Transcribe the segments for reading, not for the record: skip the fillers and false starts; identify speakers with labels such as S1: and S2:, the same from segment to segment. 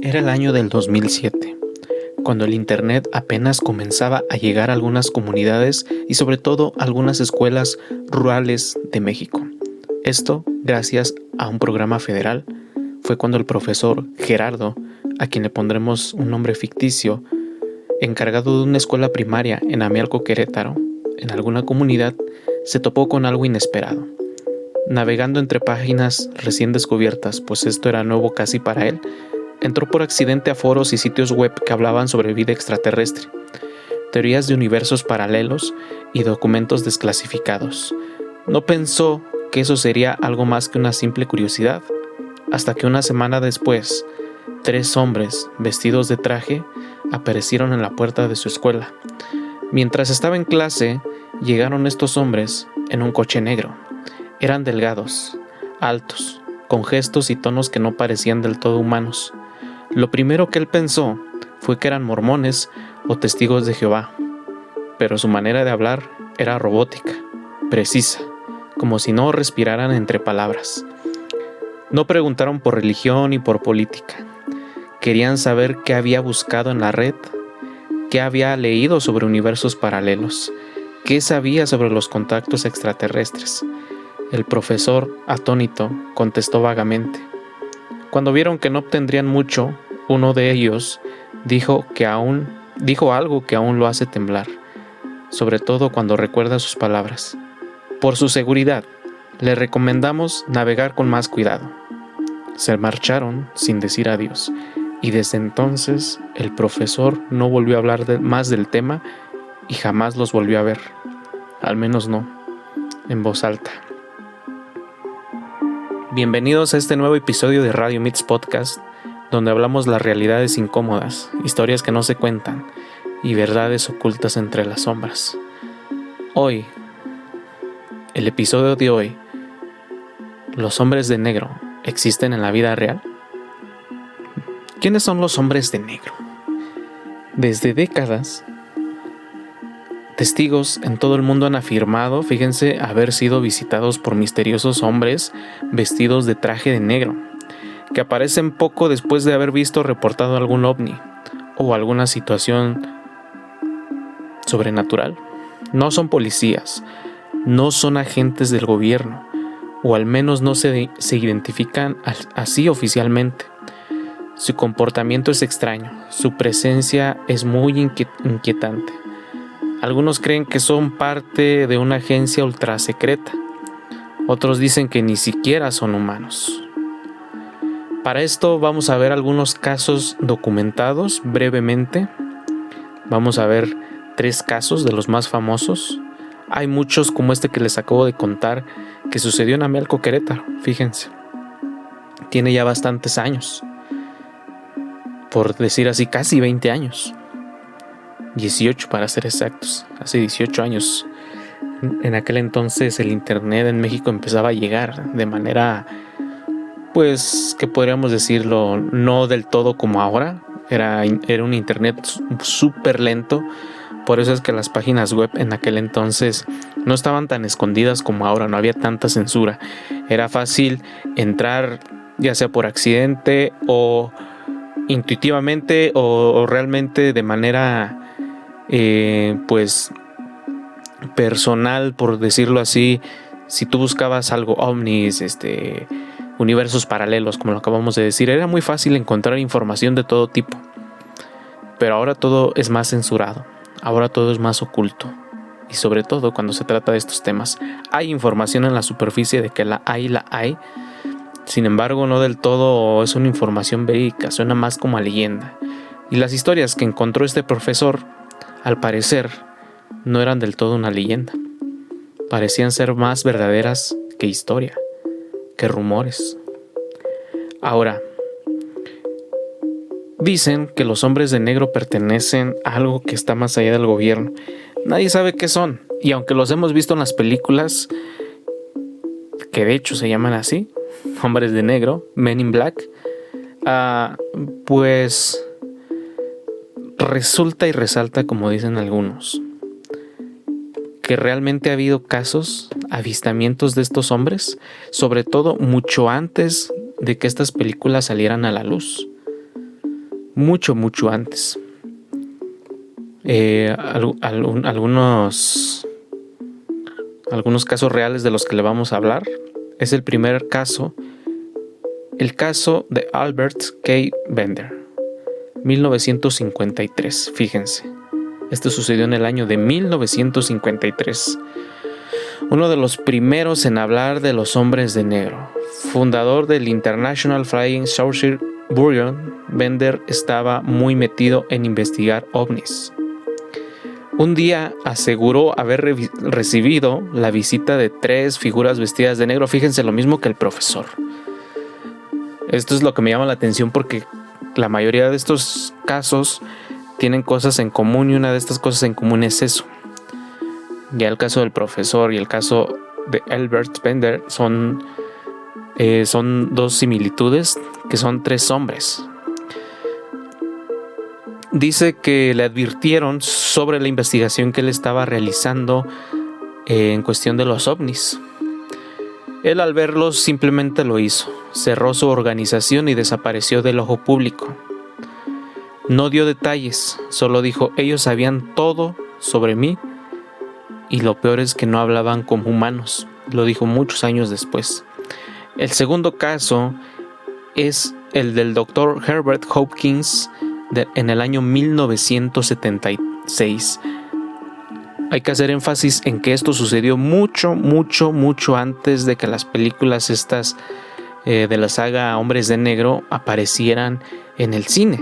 S1: Era el año del 2007, cuando el Internet apenas comenzaba a llegar a algunas comunidades y sobre todo a algunas escuelas rurales de México. Esto gracias a un programa federal. Fue cuando el profesor Gerardo, a quien le pondremos un nombre ficticio, encargado de una escuela primaria en Amialco, Querétaro, en alguna comunidad, se topó con algo inesperado. Navegando entre páginas recién descubiertas, pues esto era nuevo casi para él, entró por accidente a foros y sitios web que hablaban sobre vida extraterrestre, teorías de universos paralelos y documentos desclasificados. No pensó que eso sería algo más que una simple curiosidad, hasta que una semana después, 3 hombres vestidos de traje aparecieron en la puerta de su escuela. Mientras estaba en clase, llegaron estos hombres en un coche negro. Eran delgados, altos, con gestos y tonos que no parecían del todo humanos. Lo primero que él pensó fue que eran mormones o testigos de Jehová, pero su manera de hablar era robótica, precisa, como si no respiraran entre palabras. No preguntaron por religión ni por política. Querían saber qué había buscado en la red, qué había leído sobre universos paralelos, qué sabía sobre los contactos extraterrestres. El profesor, atónito, contestó vagamente. Cuando vieron que no obtendrían mucho, uno de ellos dijo algo que aún lo hace temblar, sobre todo cuando recuerda sus palabras. Por su seguridad, le recomendamos navegar con más cuidado. Se marcharon sin decir adiós, y desde entonces el profesor no volvió a hablar más del tema y jamás los volvió a ver, al menos no en voz alta. Bienvenidos a este nuevo episodio de Radio Meets Podcast, donde hablamos las realidades incómodas, historias que no se cuentan y verdades ocultas entre las sombras. Hoy, el episodio de hoy, ¿los hombres de negro existen en la vida real? ¿Quiénes son los hombres de negro? Desde décadas, testigos en todo el mundo han afirmado, fíjense, haber sido visitados por misteriosos hombres vestidos de traje de negro, que aparecen poco después de haber visto reportado algún ovni o alguna situación sobrenatural. No son policías, no son agentes del gobierno, o al menos no se identifican así oficialmente. Su comportamiento es extraño, su presencia es muy inquietante. Algunos creen que son parte de una agencia ultra secreta. Otros dicen que ni siquiera son humanos. Para esto vamos a ver algunos casos documentados brevemente. Vamos a ver 3 casos de los más famosos. Hay muchos como este que les acabo de contar que sucedió en Amialco, Querétaro. Fíjense, tiene ya bastantes años. Por decir así, casi 20 años. 18 para ser exactos, hace 18 años. En aquel entonces el internet en México empezaba a llegar de manera, pues, que podríamos decirlo, no del todo como ahora. Era un internet súper lento. Por eso es que las páginas web en aquel entonces no estaban tan escondidas como ahora, no había tanta censura. Era fácil entrar, ya sea por accidente o intuitivamente o realmente de manera pues personal, por decirlo así. Si tú buscabas algo, ovnis, universos paralelos, como lo acabamos de decir, era muy fácil encontrar información de todo tipo. Pero ahora todo es más censurado, ahora todo es más oculto. Y sobre todo cuando se trata de estos temas, hay información en la superficie de que la hay. Sin embargo, no del todo es una información verídica, suena más como a leyenda. Y las historias que encontró este profesor, al parecer, no eran del todo una leyenda. Parecían ser más verdaderas que historia, que rumores. Ahora, dicen que los hombres de negro pertenecen a algo que está más allá del gobierno. Nadie sabe qué son, y aunque los hemos visto en las películas, que de hecho se llaman así, hombres de negro, Men in Black, pues resulta y resalta, como dicen algunos, que realmente ha habido casos, avistamientos de estos hombres, sobre todo mucho antes de que estas películas salieran a la luz. mucho antes. Algunos casos reales de los que le vamos a hablar. Es el primer caso, el caso de Albert K. Bender, 1953. Fíjense, esto sucedió en el año de 1953. Uno de los primeros en hablar de los hombres de negro. Fundador del International Flying Saucer Bureau, Bender estaba muy metido en investigar ovnis. Un día aseguró haber recibido la visita de 3 figuras vestidas de negro. Fíjense, lo mismo que el profesor. Esto es lo que me llama la atención porque la mayoría de estos casos tienen cosas en común, y una de estas cosas en común es eso. Ya el caso del profesor y el caso de Albert Bender son 2 similitudes, que son 3 hombres. Dice que le advirtieron sobre la investigación que él estaba realizando en cuestión de los ovnis. Él, al verlos, simplemente lo hizo. Cerró su organización y desapareció del ojo público. No dio detalles, solo dijo: ellos sabían todo sobre mí y lo peor es que no hablaban como humanos. Lo dijo muchos años después. El segundo caso es el del Dr. Herbert Hopkins en el año 1976. Hay que hacer énfasis en que esto sucedió mucho antes de que las películas estas de la saga Hombres de Negro aparecieran en el cine.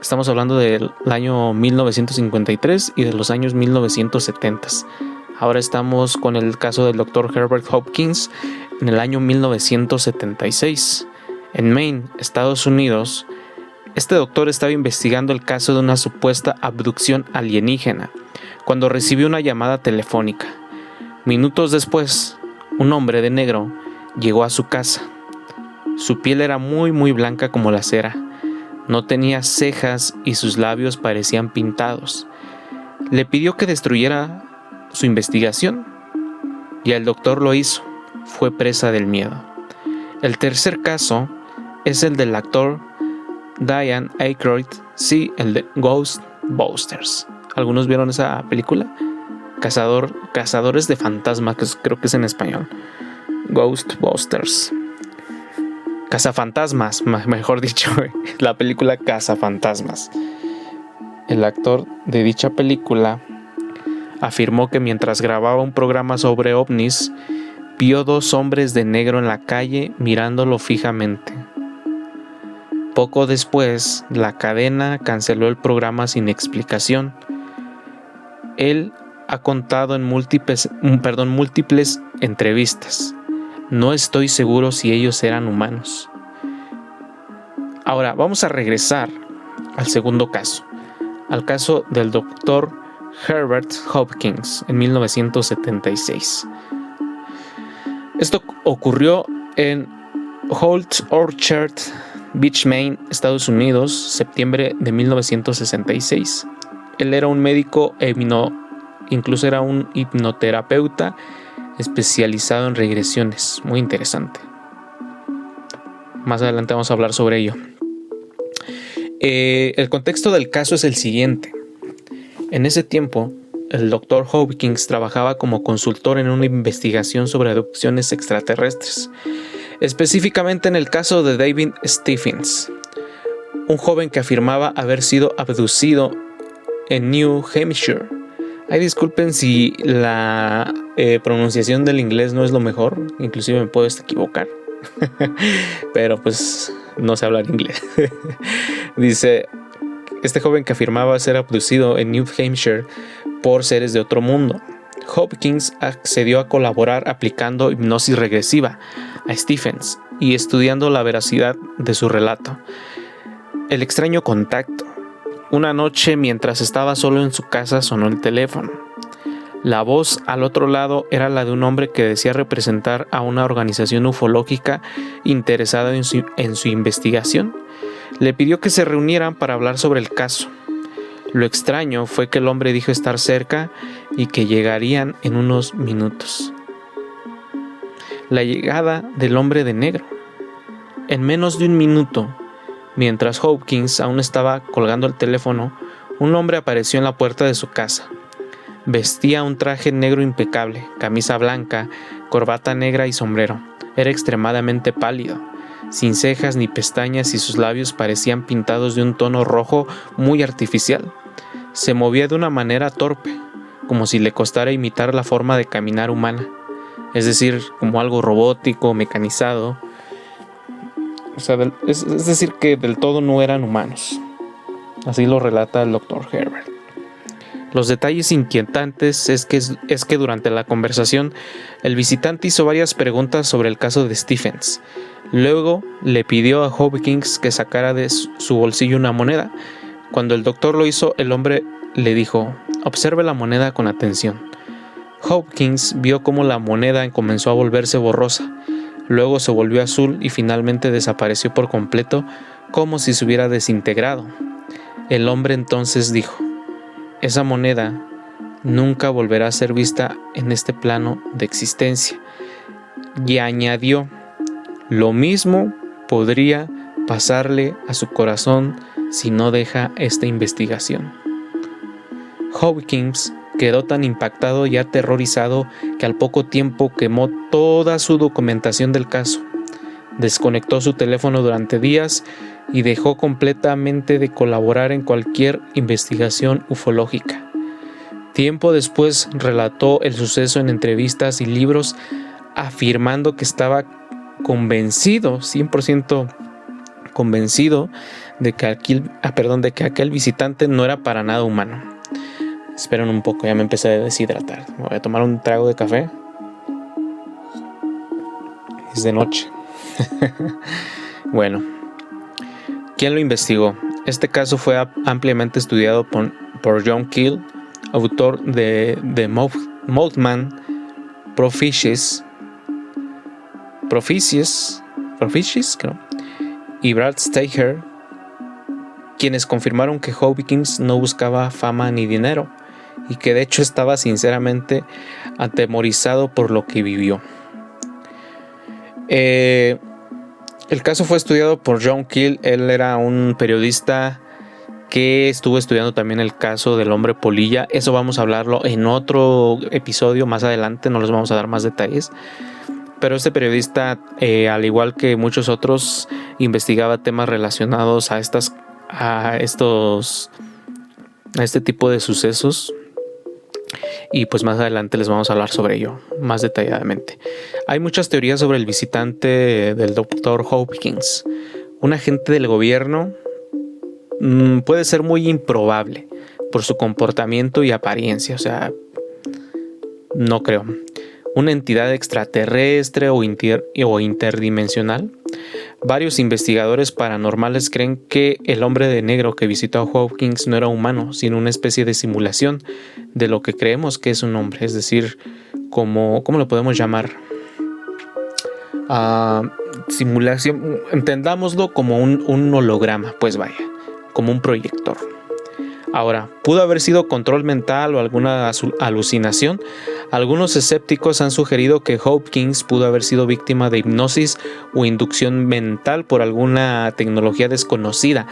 S1: Estamos hablando del año 1953 y de los años 1970. Ahora estamos con el caso del Dr. Herbert Hopkins en el año 1976. En Maine, Estados Unidos, este doctor estaba investigando el caso de una supuesta abducción alienígena cuando recibió una llamada telefónica. Minutos después, un hombre de negro llegó a su casa. Su piel era muy blanca como la cera. No tenía cejas y sus labios parecían pintados. Le pidió que destruyera su investigación y el doctor lo hizo. Fue presa del miedo. El tercer caso es el del actor Diane Aykroyd, sí, el de Ghostbusters. ¿Algunos vieron esa película? Cazadores de fantasmas, que creo que es en español. Ghostbusters. Cazafantasmas, mejor dicho, la película Cazafantasmas. El actor de dicha película afirmó que mientras grababa un programa sobre ovnis, vio 2 hombres de negro en la calle mirándolo fijamente. Poco después, la cadena canceló el programa sin explicación. Él ha contado en múltiples entrevistas: no estoy seguro si ellos eran humanos. Ahora, vamos a regresar al segundo caso, al caso del Dr. Herbert Hopkins en 1976. Esto ocurrió en Old Orchard Beach, Maine, Estados Unidos, septiembre de 1966. Él era un médico, incluso era un hipnoterapeuta especializado en regresiones. Muy interesante. Más adelante vamos a hablar sobre ello. El contexto del caso es el siguiente. En ese tiempo, el Dr. Hopkins trabajaba como consultor en una investigación sobre abducciones extraterrestres. Específicamente en el caso de David Stephens, un joven que afirmaba haber sido abducido en New Hampshire. Ay, disculpen si la pronunciación del inglés no es lo mejor, inclusive me puedo equivocar, pero pues no sé hablar inglés. Dice, este joven que afirmaba ser abducido en New Hampshire por seres de otro mundo. Hopkins accedió a colaborar aplicando hipnosis regresiva a Stephens y estudiando la veracidad de su relato. El extraño contacto. Una noche, mientras estaba solo en su casa, sonó el teléfono. La voz al otro lado era la de un hombre que decía representar a una organización ufológica interesada en su investigación. Le pidió que se reunieran para hablar sobre el caso. Lo extraño fue que el hombre dijo estar cerca y que llegarían en unos minutos. La llegada del hombre de negro. En menos de un minuto, Mientras Hopkins aún estaba colgando el teléfono, un hombre apareció en la puerta de su casa. Vestía un traje negro impecable, camisa blanca, corbata negra y sombrero. Era extremadamente pálido, sin cejas ni pestañas, y sus labios parecían pintados de un tono rojo muy artificial. Se movía de una manera torpe, como si le costara imitar la forma de caminar humana, es decir, como algo robótico, mecanizado. O sea, es decir, que del todo no eran humanos. Así lo relata el Dr. Herbert. Los detalles inquietantes es que durante la conversación el visitante hizo varias preguntas sobre el caso de Stephens. Luego le pidió a Hopkins que sacara de su bolsillo una moneda. Cuando el doctor lo hizo, el hombre le dijo: «Observe la moneda con atención». Hopkins vio cómo la moneda comenzó a volverse borrosa. Luego se volvió azul y finalmente desapareció por completo, como si se hubiera desintegrado. El hombre entonces dijo: «Esa moneda nunca volverá a ser vista en este plano de existencia». Y añadió: «Lo mismo podría pasarle a su corazón si no deja esta investigación». Hopkins quedó tan impactado y aterrorizado que al poco tiempo quemó toda su documentación del caso. Desconectó su teléfono durante días y dejó completamente de colaborar en cualquier investigación ufológica. Tiempo después relató el suceso en entrevistas y libros, afirmando que estaba convencido, 100% convencido, de que aquel visitante no era para nada humano. Esperen un poco, ya me empecé a deshidratar. Me voy a tomar un trago de café. Es de noche. Bueno, ¿quién lo investigó? Este caso fue ampliamente estudiado por John Keel, autor de Mothman Prophecies, creo, y Brad Steiger, quienes confirmaron que Hopkins no buscaba fama ni dinero, y que de hecho estaba sinceramente atemorizado por lo que vivió. El caso fue estudiado por John Keel. Él era un periodista que estuvo estudiando también el caso del hombre polilla. Eso vamos a hablarlo en otro episodio más adelante, no les vamos a dar más detalles. Pero este periodista, al igual que muchos otros, investigaba temas relacionados a este tipo de sucesos. Y pues más adelante les vamos a hablar sobre ello más detalladamente. Hay muchas teorías sobre el visitante del Dr. Hopkins. Un agente del gobierno puede ser muy improbable por su comportamiento y apariencia. O sea, no creo. Una entidad extraterrestre o interdimensional. Varios investigadores paranormales creen que el hombre de negro que visitó a Hopkins no era humano, sino una especie de simulación de lo que creemos que es un hombre. Es decir, ¿cómo lo podemos llamar? Simulación, entendámoslo como un holograma, pues vaya, como un proyector. Ahora, ¿pudo haber sido control mental o alguna alucinación? Algunos escépticos han sugerido que Hopkins pudo haber sido víctima de hipnosis o inducción mental por alguna tecnología desconocida.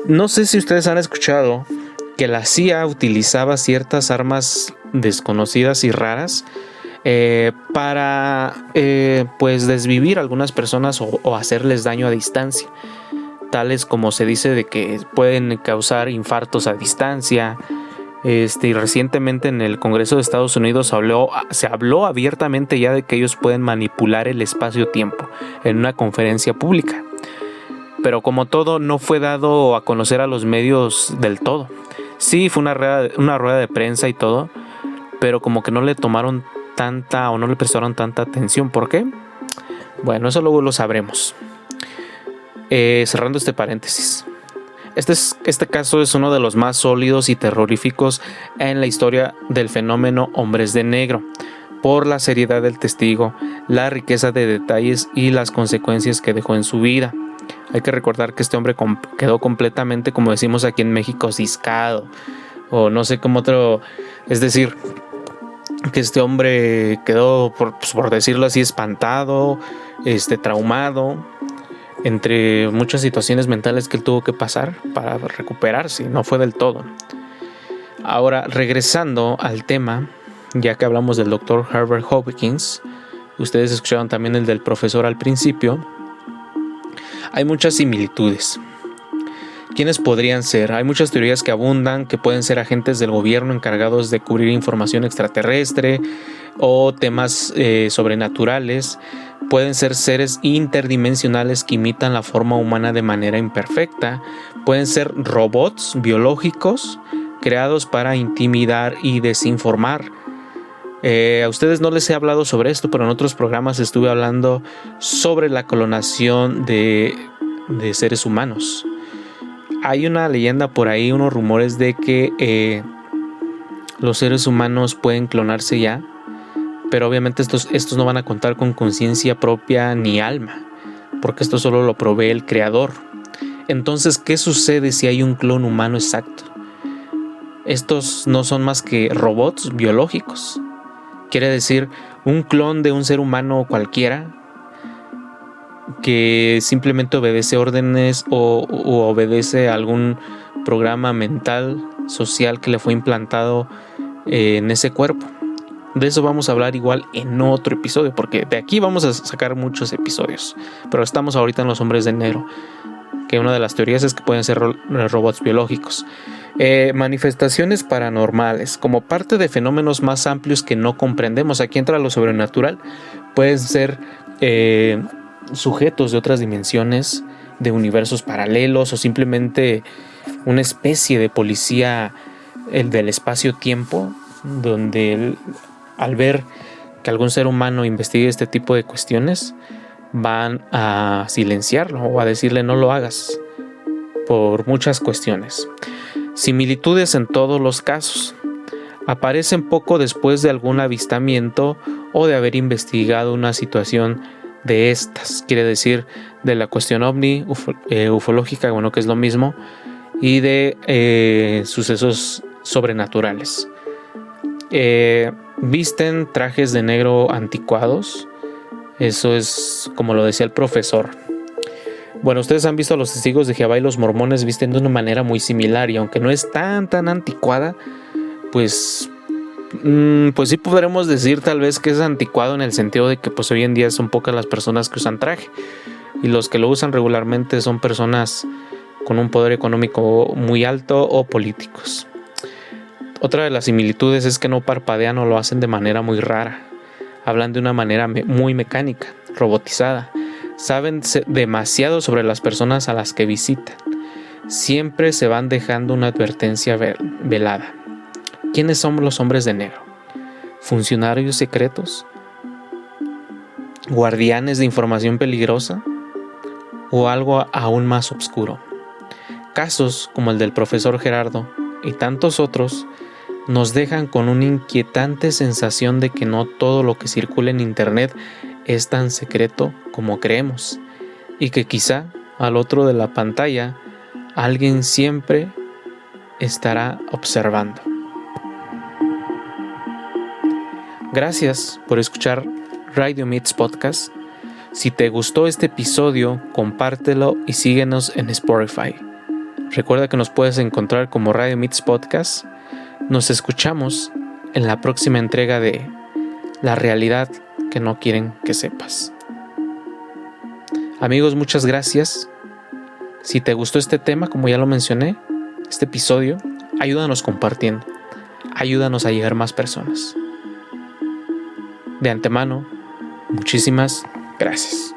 S1: No sé si ustedes han escuchado que la CIA utilizaba ciertas armas desconocidas y raras para pues desvivir a algunas personas o hacerles daño a distancia. Tales como se dice de que pueden causar infartos a distancia. Y recientemente en el Congreso de Estados Unidos se habló abiertamente ya de que ellos pueden manipular el espacio-tiempo en una conferencia pública. Pero como todo, no fue dado a conocer a los medios del todo. Sí, fue una rueda de prensa y todo, pero como que no le tomaron tanta o no le prestaron tanta atención. ¿Por qué? Bueno, eso luego lo sabremos. Cerrando este paréntesis, este caso es uno de los más sólidos y terroríficos en la historia del fenómeno Hombres de Negro, por la seriedad del testigo, la riqueza de detalles y las consecuencias que dejó en su vida. Hay que recordar que este hombre quedó completamente, como decimos aquí en México, ciscado, o no sé cómo otro, es decir, que este hombre quedó, por decirlo así, espantado, traumado. entre muchas situaciones mentales que él tuvo que pasar para recuperarse, no fue del todo. Ahora, regresando al tema, ya que hablamos del Dr. Herbert Hopkins, ustedes escucharon también el del profesor al principio, hay muchas similitudes. ¿Quiénes podrían ser? Hay muchas teorías que abundan, que pueden ser agentes del gobierno encargados de cubrir información extraterrestre o temas sobrenaturales. Pueden ser seres interdimensionales que imitan la forma humana de manera imperfecta. Pueden ser robots biológicos creados para intimidar y desinformar. A ustedes no les he hablado sobre esto, pero en otros programas estuve hablando sobre la clonación de seres humanos. Hay una leyenda por ahí, unos rumores de que los seres humanos pueden clonarse ya, pero obviamente estos no van a contar con conciencia propia ni alma, porque esto solo lo provee el creador. Entonces, ¿qué sucede si hay un clon humano exacto? Estos no son más que robots biológicos. Quiere decir, un clon de un ser humano cualquiera que simplemente obedece órdenes o obedece a algún programa mental, social que le fue implantado en ese cuerpo. De eso vamos a hablar igual en otro episodio, porque de aquí vamos a sacar muchos episodios. Pero estamos ahorita en los Hombres de Negro, que una de las teorías es que pueden ser robots biológicos. Manifestaciones paranormales, como parte de fenómenos más amplios que no comprendemos. Aquí entra lo sobrenatural. Pueden ser sujetos de otras dimensiones, de universos paralelos, o simplemente una especie de policía del espacio-tiempo, donde al ver que algún ser humano investigue este tipo de cuestiones, van a silenciarlo o a decirle no lo hagas, por muchas cuestiones. Similitudes en todos los casos. Aparecen poco después de algún avistamiento o de haber investigado una situación de estas, quiere decir de la cuestión ovni, ufológica, bueno, que es lo mismo, y de sucesos sobrenaturales. Visten trajes de negro anticuados. Eso es como lo decía el profesor. Bueno, ustedes han visto a los testigos de Jehová y los mormones visten de una manera muy similar, y aunque no es tan anticuada, pues sí podremos decir tal vez que es anticuado en el sentido de que pues hoy en día son pocas las personas que usan traje, y los que lo usan regularmente son personas con un poder económico muy alto o políticos. Otra de las similitudes es que no parpadean o lo hacen de manera muy rara. Hablan de una manera muy mecánica, robotizada. Saben demasiado sobre las personas a las que visitan. Siempre se van dejando una advertencia velada. ¿Quiénes son los hombres de negro? ¿Funcionarios secretos? ¿Guardianes de información peligrosa? ¿O algo aún más oscuro? Casos como el del profesor Gerardo y tantos otros nos dejan con una inquietante sensación de que no todo lo que circula en internet es tan secreto como creemos, y que quizá al otro de la pantalla alguien siempre estará observando. Gracias por escuchar Radio Meets Podcast. Si te gustó este episodio, compártelo y síguenos en Spotify. Recuerda que nos puedes encontrar como Radio Meets Podcast. Nos escuchamos en la próxima entrega de La realidad que no quieren que sepas. Amigos, muchas gracias. Si te gustó este tema, como ya lo mencioné, este episodio, ayúdanos compartiendo. Ayúdanos a llegar a más personas. De antemano, muchísimas gracias.